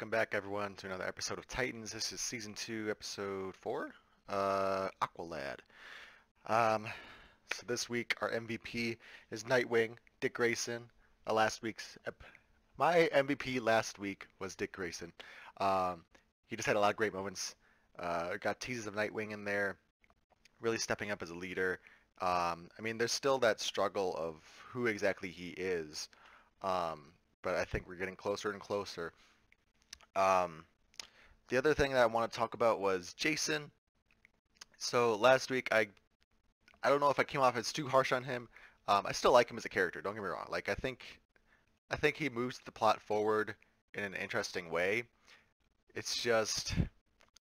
Welcome back, everyone, to another episode of Titans. This is Season 2, Episode 4, Aqualad. So this week, our MVP is Nightwing, Dick Grayson. My MVP last week was Dick Grayson. He just had a lot of great moments. Got teases of Nightwing in there, really stepping up as a leader. There's still that struggle of who exactly he is, but I think we're getting closer and closer. The other thing that I want to talk about was Jason. So last week, I don't know if I came off as too harsh on him. I still like him as a character. Don't get me wrong. Like I think he moves the plot forward in an interesting way. It's just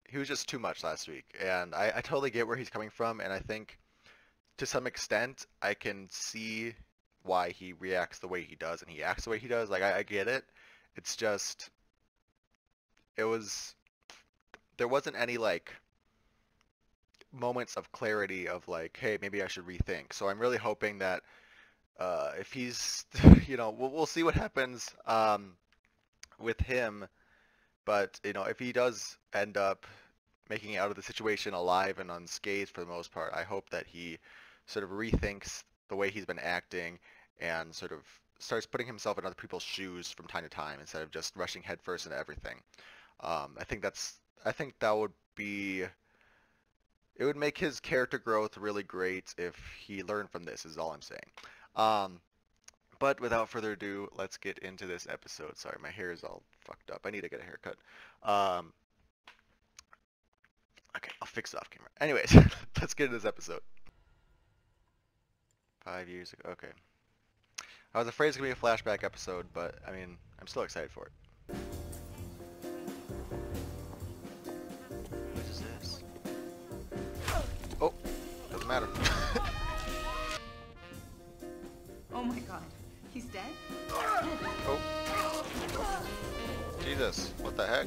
he was just too much last week, and I totally get where he's coming from, and I think to some extent I can see why he reacts the way he does and he acts the way he does. Like I get it. It's just there wasn't any like moments of clarity of like, hey, maybe I should rethink. So I'm really hoping that if he's, we'll see what happens with him. But if he does end up making it out of the situation alive and unscathed for the most part, I hope that he sort of rethinks the way he's been acting and sort of starts putting himself in other people's shoes from time to time instead of just rushing headfirst into everything. I think that would be, it would make his character growth really great if he learned from this, is all I'm saying. But without further ado, let's get into this episode. Sorry, my hair is all fucked up. I need to get a haircut. Okay, I'll fix it off camera. Anyways, let's get into this episode. 5 years ago, okay. I was afraid it's going to be a flashback episode, but I'm still excited for it. What is this? Oh, doesn't matter. Oh my god, he's dead? Oh. Jesus, what the heck?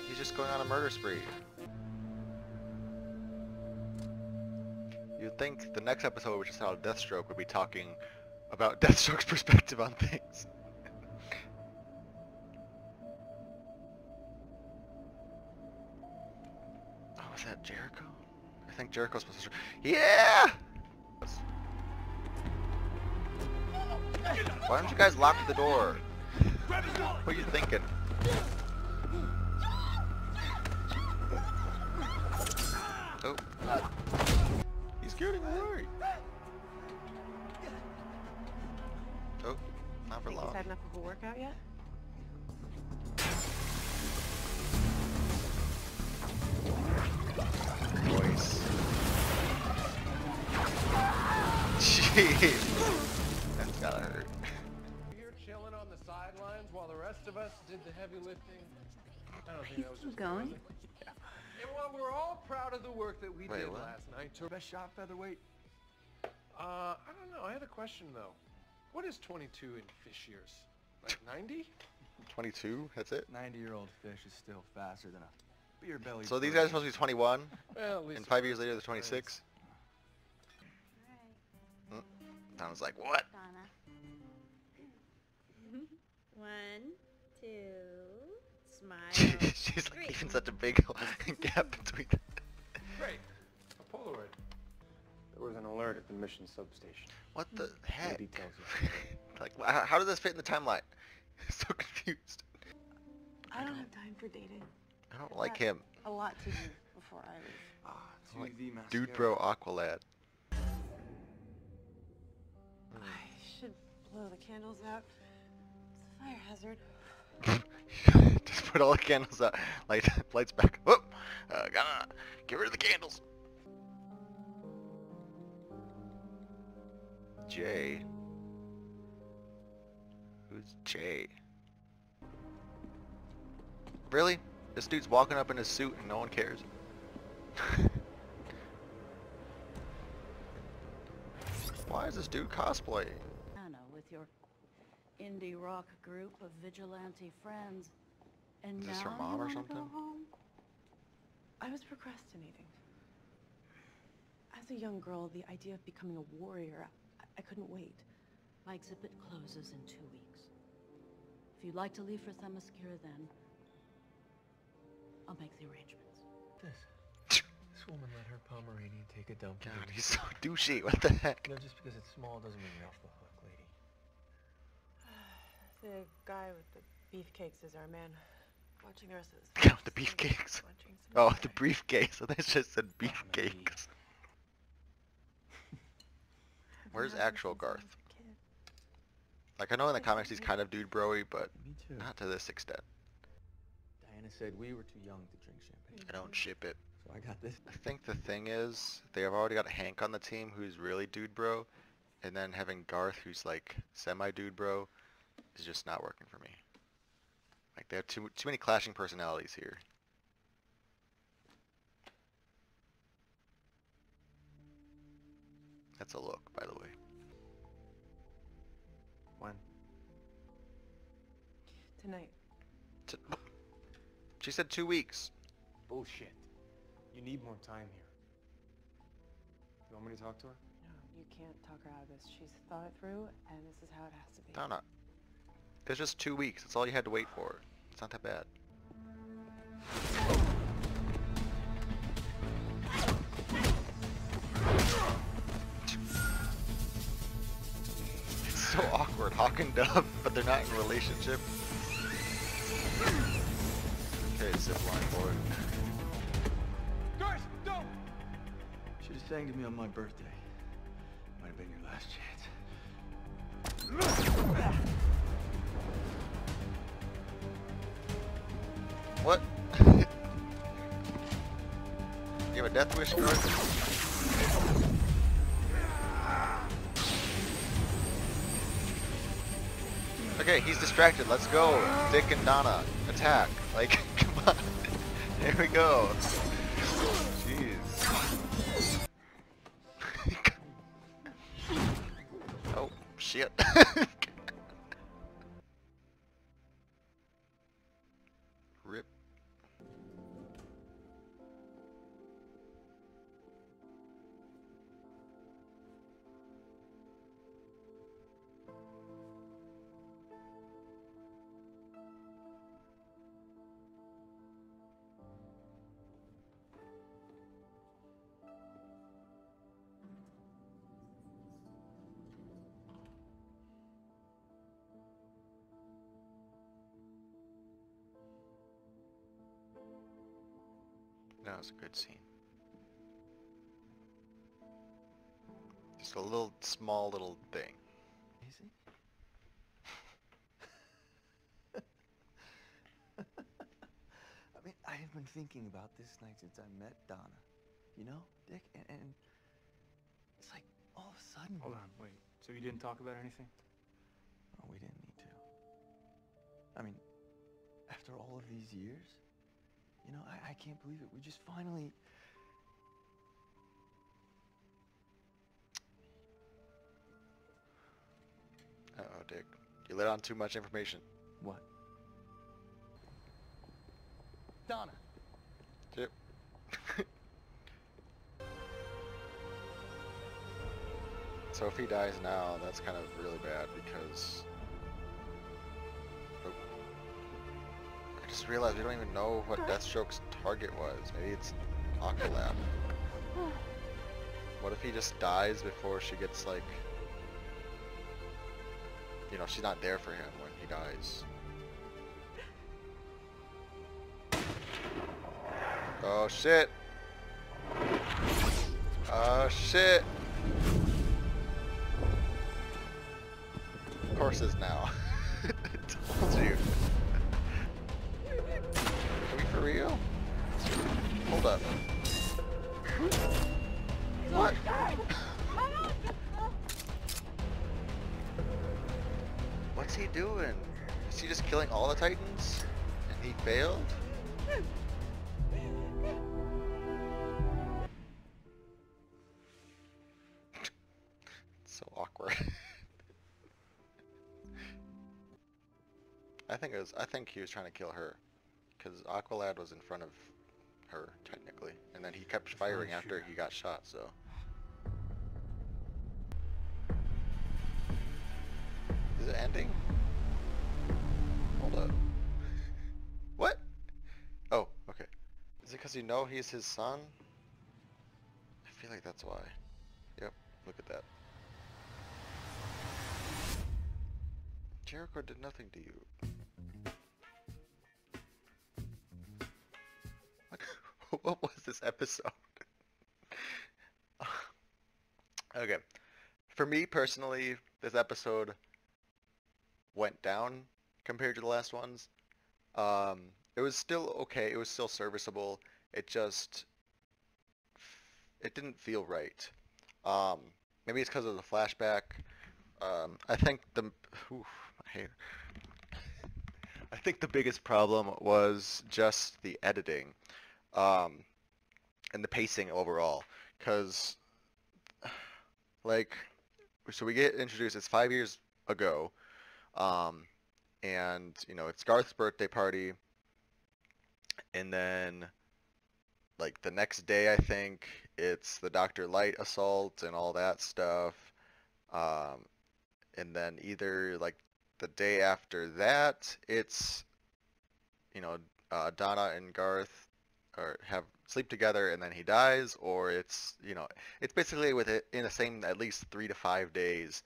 He's just going on a murder spree. You'd think the next episode, which is how Deathstroke, would be talking about Deathstroke's perspective on things. Oh, is that Jericho? I think Jericho's supposed to... Yeah! Why don't you guys lock the door? What are you thinking? Oh. He's getting away. Oh, not for long. He's had enough of a workout yet? Voice. Jeez. That's gotta hurt. Here chilling on the sidelines while the rest of us did the heavy lifting. I don't think that was Keep just going. crazy. Yeah. And while we're all proud of the work that we did what? last night, to best shot featherweight. I don't know. I had a question though. What is 22 in fish years? Like 90? 22? That's it? 90-year-old fish is still faster than a beer belly. So these guys are supposed to be 21, Well, at least and 5 years later they're 26? Donna's like, what? Donna. 1, 2, smile. She's like 3. leaving such a big gap between them. great. A Polaroid. There was an alert at the mission substation. What the heck? details Like, how does this fit in the timeline? I'm so confused. I don't have time for dating. I don't like him. A lot to do before I leave. I'm like, the dude bro Aqualad. I should blow the candles out. It's a fire hazard. Just put all the candles out. Lights back. Whoop! Gotta get rid of the candles. Jay. Who's Jay? Really? This dude's walking up in his suit and no one cares? Why is this dude cosplaying? Anna with your indie rock group of vigilante friends. And Is now this her you mom or wanna something? Go home? I was procrastinating. As a young girl, the idea of becoming a warrior, I couldn't wait. My exhibit closes in 2 weeks. If you'd like to leave for Themyscira, then I'll make the arrangements. This woman let her Pomeranian take a dump. God, he's so douchey. What the heck? You know, just because it's small doesn't mean you're off the hook, lady. The guy with the beefcakes is our man. Watching the rest of this. God, the beefcakes. Oh, the briefcase. I think it just said beefcakes. Where's actual Garth? Like, I know in the comics he's kind of dude broy, but Me too. not to this extent. Diana said we were too young to drink champagne. I don't ship it. So I got this. I think the thing is, they have already got Hank on the team who's really dude bro, and then having Garth who's like semi-dude bro is just not working for me. Like, they have too many clashing personalities here. That's a look, by the way. When? Tonight. She said 2 weeks. Bullshit. You need more time here. You want me to talk to her? No, you can't talk her out of this. She's thought it through, and this is how it has to be. No, no. It's just 2 weeks. That's all you had to wait for. It's not that bad. It's so awkward. Hawk and Dove, but they're not in a relationship. Okay, zipline board. Guys, don't! Should have sang to me on my birthday. Might have been your last chance. What? You have a death wish, Garth? Okay, he's distracted. Let's go. Dick and Donna, attack. Like, come on. Here we go. Jeez. Oh, shit. Rip. That was a good scene. Just a little, small little thing. Easy? I mean, I have been thinking about this night since I met Donna. You know, Dick? And it's like, all of a sudden... Hold on, wait. So you didn't talk about anything? Oh, we didn't need to. I mean, after all of these years, you know, I can't believe it. We just finally... Uh-oh, Dick. You let on too much information. What? Donna! Yep. So if he dies now, that's kind of really bad because... Oh. I just realized we don't even know what Deathstroke's target was. Maybe it's Aqualad. What if he just dies before she gets, like... You know, she's not there for him when he dies. Oh shit! Oh shit! Of course it's now. I told you. Are we for real? Hold up. What? What's he doing? Is he just killing all the Titans? And he failed? So awkward. I think he was trying to kill her, because Aqualad was in front of her technically, and then he kept firing after he got shot. So. Is it ending? Hold up. What? Oh, okay. Is it because you know he's his son? I feel like that's why. Yep, look at that. Jericho did nothing to you. What was this episode? Okay. For me personally, this episode went down compared to the last ones. It was still okay. It was still serviceable. It just, it didn't feel right. Um, Maybe it's because of the flashback. I think oof, I hate I think the biggest problem was just the editing, um, and the pacing overall. Because, like, so we get introduced. It's 5 years ago, um, and it's Garth's birthday party, and then like the next day, I think it's the Dr. Light assault and all that stuff. Um, and then either like the day after that, it's you know Donna and Garth or have sleep together and then he dies, or it's basically in the same at least 3 to 5 days.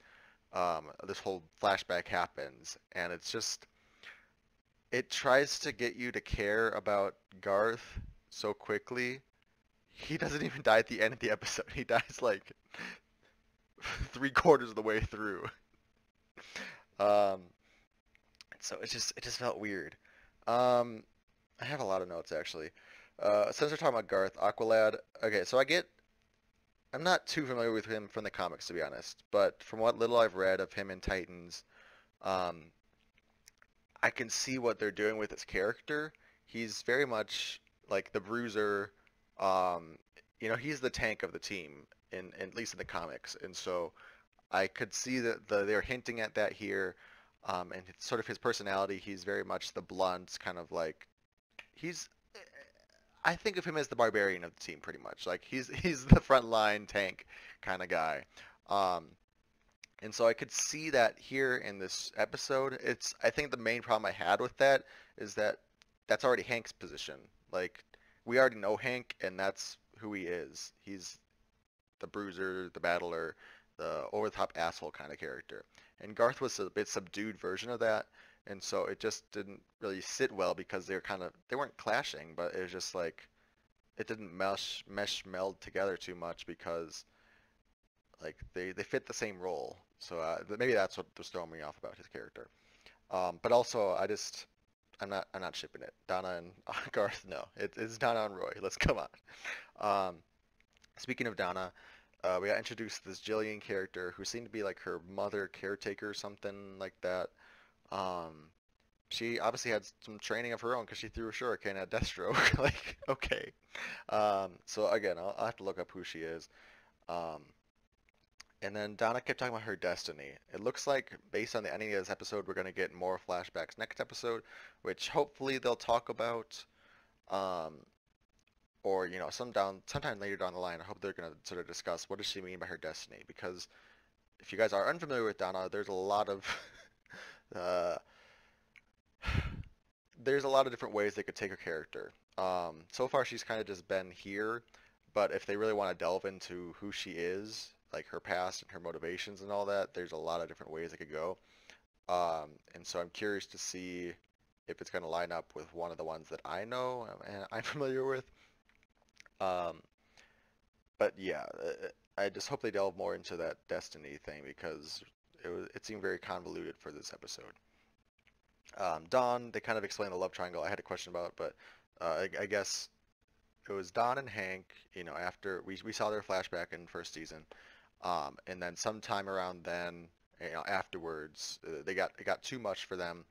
This whole flashback happens, and it's just it tries to get you to care about Garth so quickly. He doesn't even die at the end of the episode. He dies like 3/4 of the way through. Um, so it just felt weird. I have a lot of notes actually. Since we're talking about Garth, Aqualad. Okay, so I'm not too familiar with him from the comics to be honest, but from what little I've read of him in Titans, um, I can see what they're doing with his character. He's very much like the Bruiser. Um, he's the tank of the team in at least in the comics, and so I could see that they're hinting at that here. And it's sort of his personality. He's very much the blunt kind of like he's. I think of him as the barbarian of the team, pretty much. Like he's the front line tank kind of guy. Um, and so I could see that here in this episode. I think the main problem I had with that is that that's already Hank's position. Like we already know Hank, and that's who he is. He's the bruiser, the battler, the over-the-top asshole kind of character. And Garth was a bit subdued version of that, and so it just didn't really sit well because they weren't clashing, but it was just like it didn't meld together too much because like they fit the same role. So maybe that's what was throwing me off about his character. But also I'm not shipping it. Donna and Garth, no. It's Donna and Roy. Let's come on. Speaking of Donna, we got introduced to this Jillian character who seemed to be like her mother caretaker or something like that. She obviously had some training of her own because she threw a shuriken at Deathstroke. Like, okay. So again, I'll have to look up who she is. Um, and then Donna kept talking about her destiny. It looks like, based on the ending of this episode, we're going to get more flashbacks next episode, which hopefully they'll talk about. Or sometime later down the line, I hope they're going to sort of discuss what does she mean by her destiny. Because if you guys are unfamiliar with Donna, there's a lot of different ways they could take her character. So far, she's kind of just been here, but if they really want to delve into who she is, like her past and her motivations and all that, there's a lot of different ways it could go. And so I'm curious to see if it's going to line up with one of the ones that I know and I'm familiar with. But yeah, I just hope they delve more into that destiny thing because it seemed very convoluted for this episode. Dawn, they kind of explained the love triangle I had a question about, but I guess it was Dawn and Hank, after we saw their flashback in first season, and then sometime around then, afterwards, it got too much for them.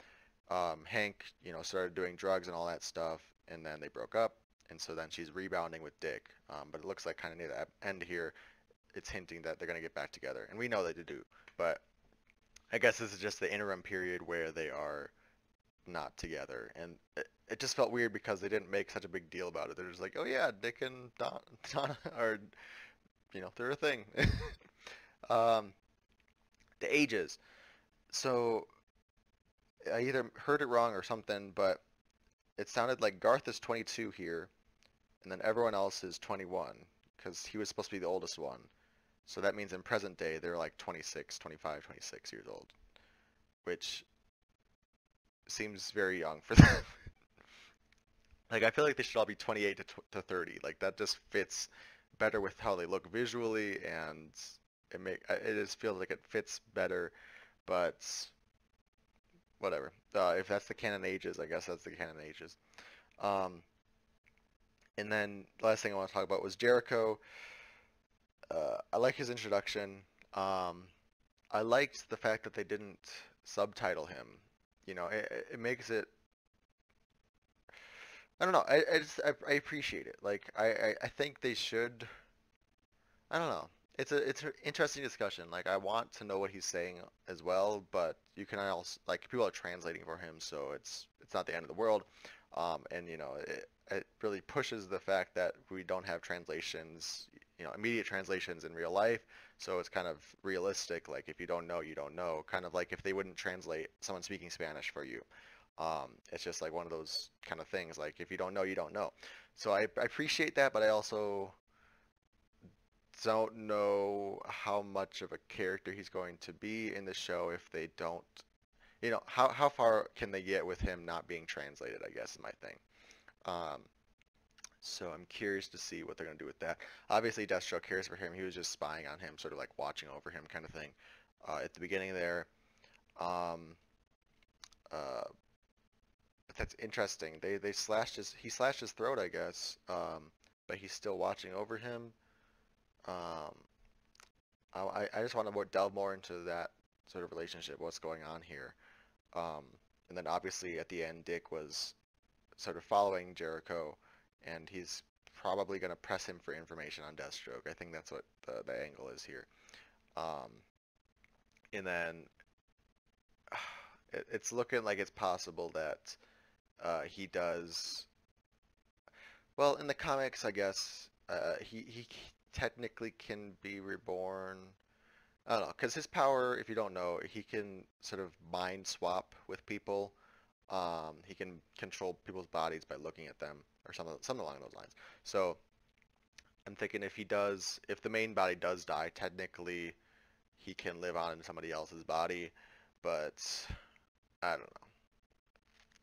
Hank, started doing drugs and all that stuff, and then they broke up, and so then she's rebounding with Dick. But it looks like kind of near the end here, it's hinting that they're going to get back together, and we know they do, but I guess this is just the interim period where they are not together, and it just felt weird because they didn't make such a big deal about it. They're just like, oh yeah, Dick and Donna are, they're a thing. The ages. So I either heard it wrong or something, but it sounded like Garth is 22 here, and then everyone else is 21, because he was supposed to be the oldest one. So that means in present day, they're like 26, 25, 26 years old, which seems very young for them. Like, I feel like they should all be 28 to 30. Like, that just fits better with how they look visually, and it just feels like it fits better, but whatever. If that's the canon ages, I guess that's the canon ages. And then the last thing I want to talk about was Jericho. I like his introduction. I liked the fact that they didn't subtitle him. You know, it makes it. I don't know. I appreciate it. Like I think they should. I don't know. It's an interesting discussion. Like I want to know what he's saying as well, but you can also like people are translating for him, so it's not the end of the world. And you know it really pushes the fact that we don't have translations, you know, immediate translations in real life. So it's kind of realistic. Like if you don't know, you don't know. Kind of like if they wouldn't translate someone speaking Spanish for you. It's just like one of those kind of things. Like if you don't know, you don't know. So I appreciate that, but I also don't know how much of a character he's going to be in the show if they don't, you know, how far can they get with him not being translated, I guess is my thing. So I'm curious to see what they're going to do with that. Obviously, Deathstroke cares for him. He was just spying on him, sort of like watching over him kind of thing at the beginning there. But that's interesting. He slashed his throat, I guess, but he's still watching over him. I just want to delve more into that sort of relationship, what's going on here. And then obviously at the end, Dick was sort of following Jericho, and he's probably going to press him for information on Deathstroke. I think that's what the angle is here. And then it's looking like it's possible that he does. Well, in the comics, I guess he technically can be reborn. I don't know, because his power, if you don't know, he can sort of mind swap with people. He can control people's bodies by looking at them, or something along those lines. So I'm thinking if the main body does die, technically he can live on in somebody else's body, but I don't know.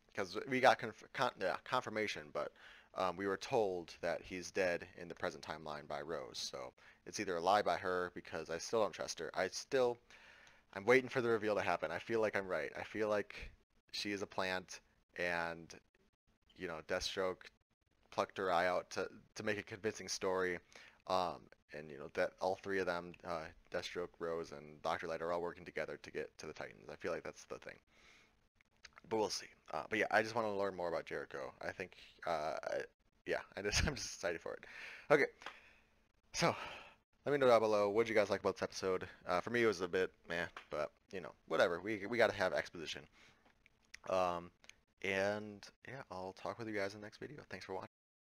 Because we got confirmation, but we were told that he's dead in the present timeline by Rose. So it's either a lie by her, because I still don't trust her. I'm waiting for the reveal to happen. I feel like I'm right. I feel like she is a plant, and you know, Deathstroke plucked her eye out to make a convincing story. And you know that all three of them, Deathstroke, Rose, and Dr. Light, are all working together to get to the Titans. I feel like that's the thing. But we'll see. But yeah, I just want to learn more about Jericho. I think, yeah, I'm just excited for it. Okay, so let me know down below what did you guys like about this episode. For me, it was a bit meh, but you know, whatever. We got to have exposition. And yeah, I'll talk with you guys in the next video. Thanks for watching.